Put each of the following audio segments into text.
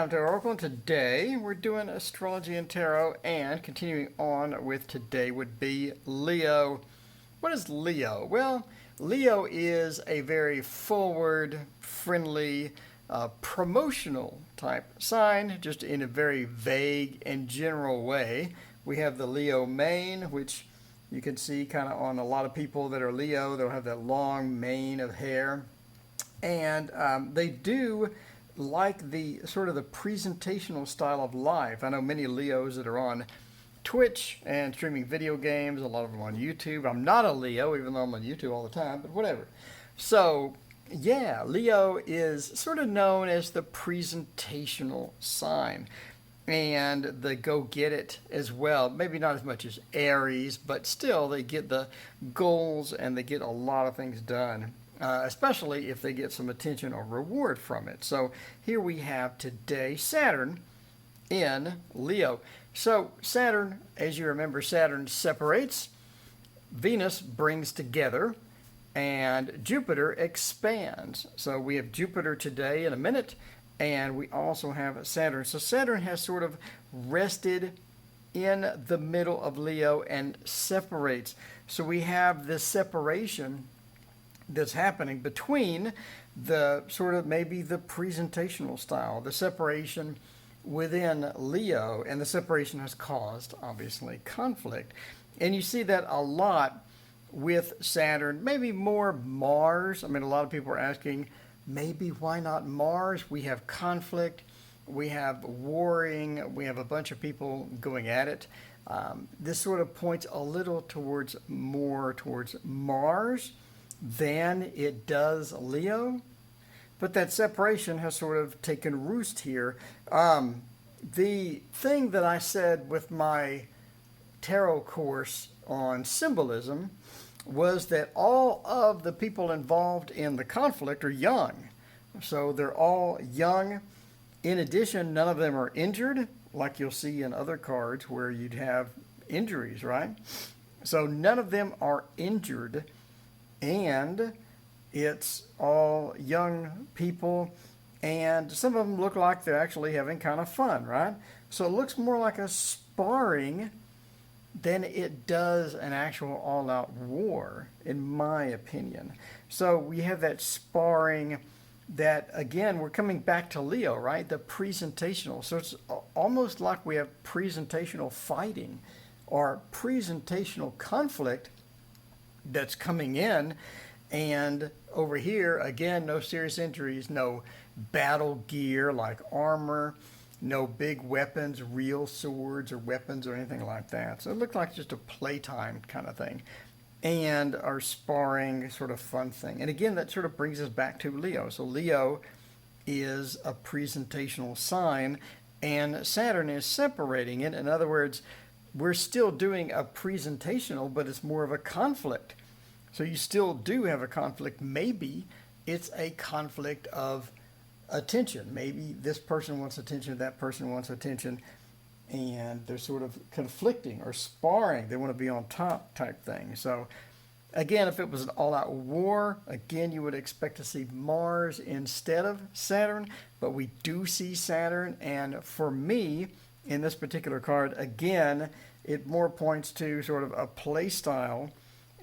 Time to Oracle, and today we're doing astrology and tarot, and continuing on with today would be Leo. What is Leo? Well, Leo is a very forward, friendly, promotional type sign, just in a very vague and general way. We have the Leo mane, which you can see kind of on a lot of people that are Leo. They'll have that long mane of hair, and they do like the sort of the presentational style of life. I know many Leos that are on Twitch and streaming video games, a lot of them on YouTube. I'm not a Leo, even though I'm on YouTube all the time, but whatever. So, yeah, Leo is sort of known as the presentational sign and the go-get-it as well. Maybe not as much as Aries, but still they get the goals and they get a lot of things done. Especially if they get some attention or reward from it. So here we have today Saturn in Leo. So Saturn, as you remember, Saturn separates, Venus brings together, and Jupiter expands. So we have Jupiter today in a minute, and we also have Saturn. So Saturn has sort of rested in the middle of Leo and separates. So we have this separation that's happening between the sort of maybe the presentational style, the separation within Leo, and the separation has caused, obviously, conflict. And you see that a lot with Saturn, maybe more Mars. I mean, a lot of people are asking, maybe why not Mars? We have conflict, we have warring, we have a bunch of people going at it. This sort of points a little towards Mars than it does Leo, but that separation has sort of taken roost here. The thing that I said with my tarot course on symbolism was that all of the people involved in the conflict are young. So they're all young. In addition, none of them are injured, like you'll see in other cards where you'd have injuries, right? So none of them are injured. And it's all young people, and some of them look like they're actually having kind of fun, right? So it looks more like a sparring than it does an actual all-out war, in my opinion. So we have that sparring that, again, we're coming back to Leo, right? The presentational. So it's almost like we have presentational fighting or presentational conflict that's coming in. And over here, again, no serious injuries, no battle gear like armor, no big weapons, real swords or weapons or anything like that. So it looked like just a playtime kind of thing, and our sparring sort of fun thing. And again, that sort of brings us back to Leo. So Leo is a presentational sign, and Saturn is separating it. In other words, we're still doing a presentational, but it's more of a conflict. So you still do have a conflict. Maybe it's a conflict of attention. Maybe this person wants attention, that person wants attention, and they're sort of conflicting or sparring. They want to be on top type thing. So again, if it was an all-out war, again, you would expect to see Mars instead of Saturn, but we do see Saturn. And for me, in this particular card, again, it more points to sort of a play style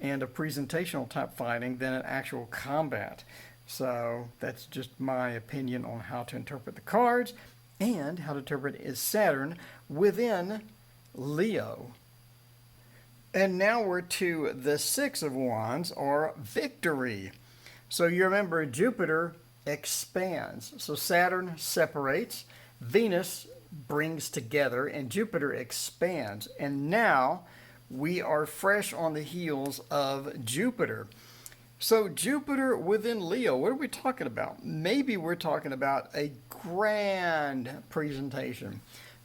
and a presentational type fighting than an actual combat. So that's just my opinion on how to interpret the cards and how to interpret is Saturn within Leo. And now we're to the Six of Wands, or victory. So you remember Jupiter expands. So Saturn separates, Venus brings together, and Jupiter expands. And now we are fresh on the heels of Jupiter. So Jupiter within Leo, what are we talking about? Maybe we're talking about a grand presentation.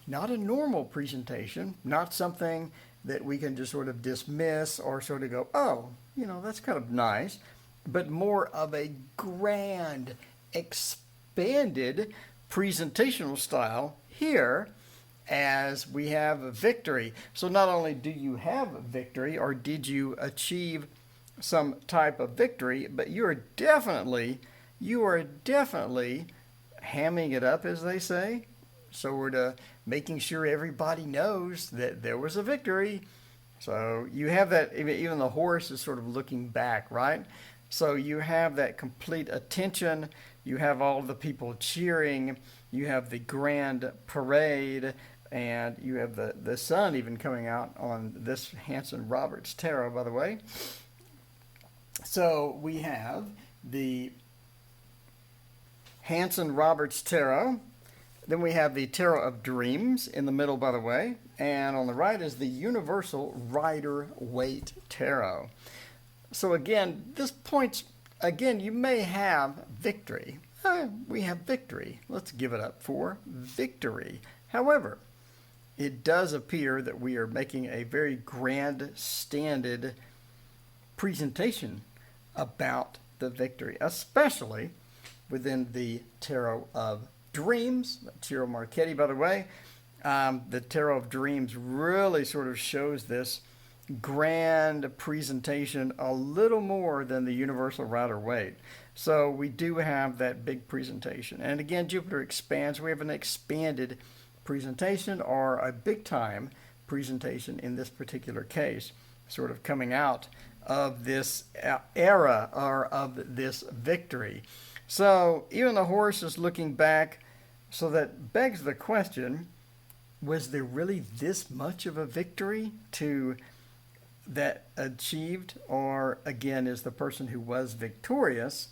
Not a normal presentation, not something that we can just sort of dismiss or sort of go, oh, you know, that's kind of nice, but more of a grand, expanded presentational style here as we have a victory. So not only do you have a victory, or did you achieve some type of victory, but you are definitely hamming it up, as they say, sort of making sure everybody knows that there was a victory. So you have that, even the horse is sort of looking back, right? So you have that complete attention. You have all the people cheering. You have the grand parade. And you have the sun even coming out on this Hanson Roberts tarot, by the way. So we have the Hanson Roberts tarot. Then we have the Tarot of Dreams in the middle, by the way. And on the right is the Universal Rider-Waite Tarot. So again, this points, again, you may have victory. We have victory. Let's give it up for victory. However, it does appear that we are making a very grandstanded presentation about the victory, especially within the Tarot of Dreams. Ciro Marchetti, by the way. The Tarot of Dreams really sort of shows this grand presentation a little more than the Universal Rider-Waite. So we do have that big presentation. And again, Jupiter expands. We have an expanded presentation, or a big time presentation in this particular case, sort of coming out of this era or of this victory. So even the horse is looking back. So that begs the question, was there really this much of a victory to that achieved? Or again, is the person who was victorious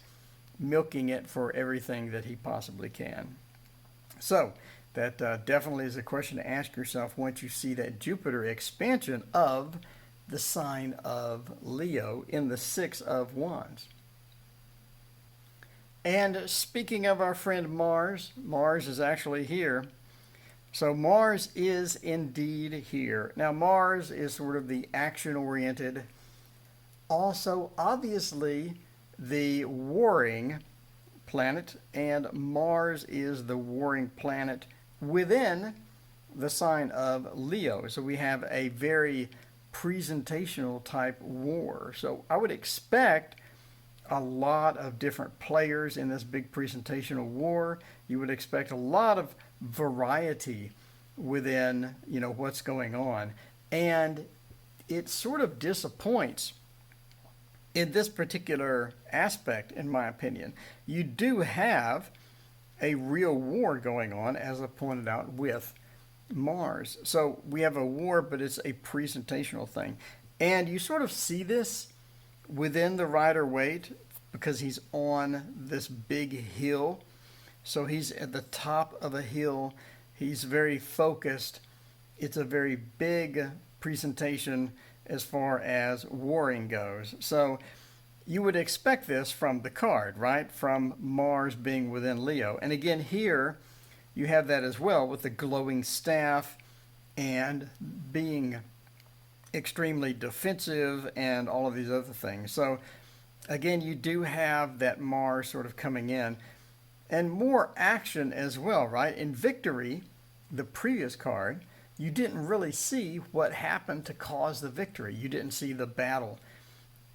milking it for everything that he possibly can? So that definitely is a question to ask yourself once you see that Jupiter expansion of the sign of Leo in the Six of Wands. And speaking of our friend Mars, Mars is actually here. So Mars is indeed here. Now Mars is sort of the action-oriented, also obviously the warring planet, and Mars is the warring planet within the sign of Leo. So we have a very presentational type war. So I would expect a lot of different players in this big presentational war. You would expect a lot of variety within, what's going on. And it sort of disappoints in this particular aspect, in my opinion. You do have a real war going on, as I pointed out, with Mars. So we have a war, but it's a presentational thing. And you sort of see this within the Rider-Waite because he's on this big hill. So he's at the top of a hill. He's very focused. It's a very big presentation as far as warring goes. So you would expect this from the card, right? From Mars being within Leo. And again, here you have that as well with the glowing staff and being extremely defensive and all of these other things. So again, you do have that Mars sort of coming in and more action as well, right? In Victory, the previous card, you didn't really see what happened to cause the victory. You didn't see the battle.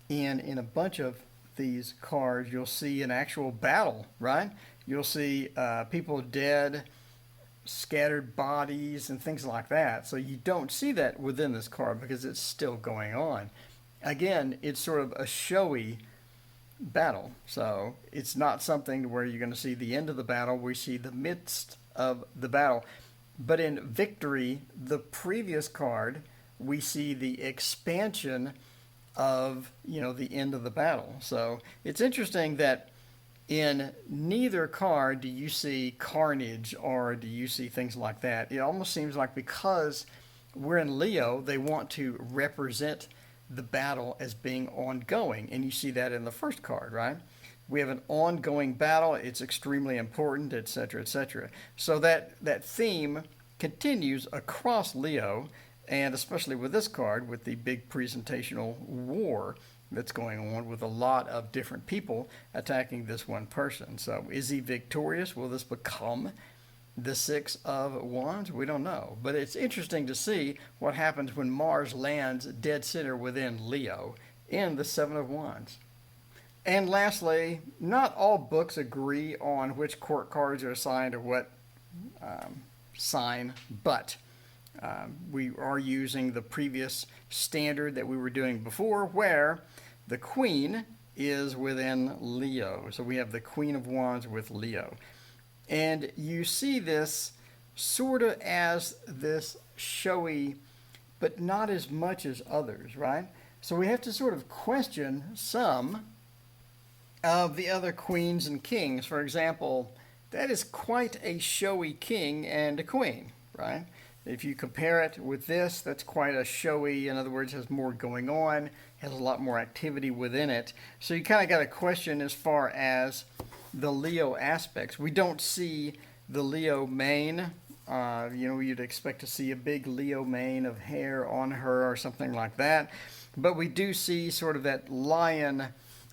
And in a bunch of these cards, you'll see an actual battle, right? You'll see people dead, scattered bodies, and things like that. So you don't see that within this card because it's still going on. Again, it's sort of a showy battle. So it's not something where you're going to see the end of the battle. We see the midst of the battle. But in Victory, the previous card, we see the expansion of, the end of the battle. So it's interesting that in neither card do you see carnage or do you see things like that. It almost seems like because we're in Leo, they want to represent the battle as being ongoing. And you see that in the first card, right? We have an ongoing battle. It's extremely important, etc., etc. So that theme continues across Leo, and especially with this card, with the big presentational war that's going on with a lot of different people attacking this one person. So is he victorious? Will this become the Six of Wands? We don't know. But it's interesting to see what happens when Mars lands dead center within Leo in the Seven of Wands. And lastly, not all books agree on which court cards are assigned to what sign, but we are using the previous standard that we were doing before, where the Queen is within Leo. So we have the Queen of Wands with Leo. And you see this sort of as this showy, but not as much as others, right? So we have to sort of question some of the other queens and kings. For example, that is quite a showy king and a queen, right? If you compare it with this, that's quite a showy, in other words, has more going on, has a lot more activity within it. So you kind of got a question as far as the Leo aspects. We don't see the Leo mane. You'd expect to see a big Leo mane of hair on her or something like that. But we do see sort of that lion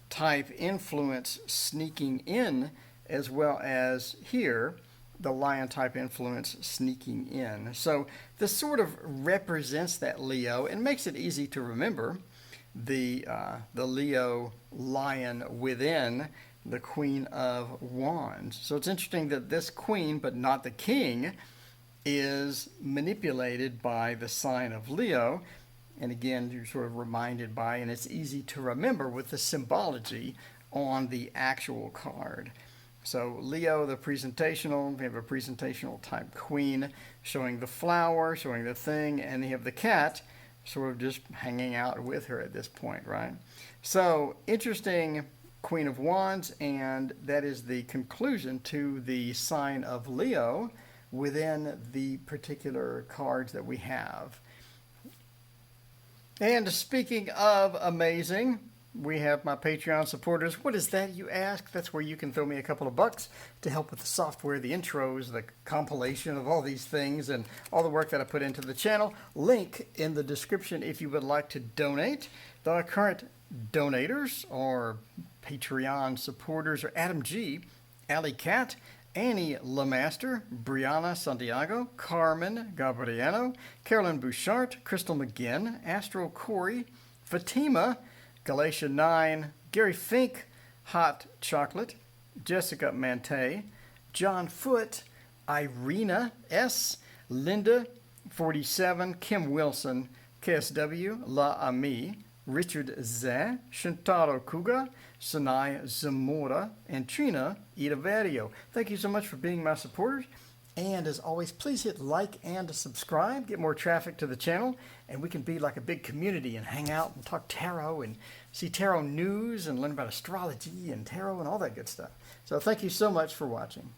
type influence sneaking in, as well as here, the lion type influence sneaking in. So this sort of represents that Leo and makes it easy to remember the Leo lion within the Queen of Wands. So it's interesting that this queen, but not the king, is manipulated by the sign of Leo. And again, you're sort of reminded by, and it's easy to remember with the symbology on the actual card. So Leo, the presentational, we have a presentational type queen showing the flower, showing the thing, and you have the cat sort of just hanging out with her at this point, right? So interesting Queen of Wands, and that is the conclusion to the sign of Leo within the particular cards that we have. And speaking of amazing, we have my Patreon supporters. What is that, you ask? That's where you can throw me a couple of bucks to help with the software, the intros, the compilation of all these things, and all the work that I put into the channel. Link in the description if you would like to donate. The current donators are Patreon supporters are Adam G., Alley Cat, Annie Lemaster, Brianna Santiago, Carmen Gabriano, Carolyn Bouchard, Crystal McGinn, Astro Corey, Fatima, Galatia 9, Gary Fink, Hot Chocolate, Jessica Mante, John Foote, Irina S., Linda 47, Kim Wilson, KSW, La Ami, Richard Z, Shintaro Kuga, Sanai Zamora, and Trina Idaverio. Thank you so much for being my supporters. And as always, please hit like and subscribe, get more traffic to the channel, and we can be like a big community and hang out and talk tarot and see tarot news and learn about astrology and tarot and all that good stuff. So thank you so much for watching.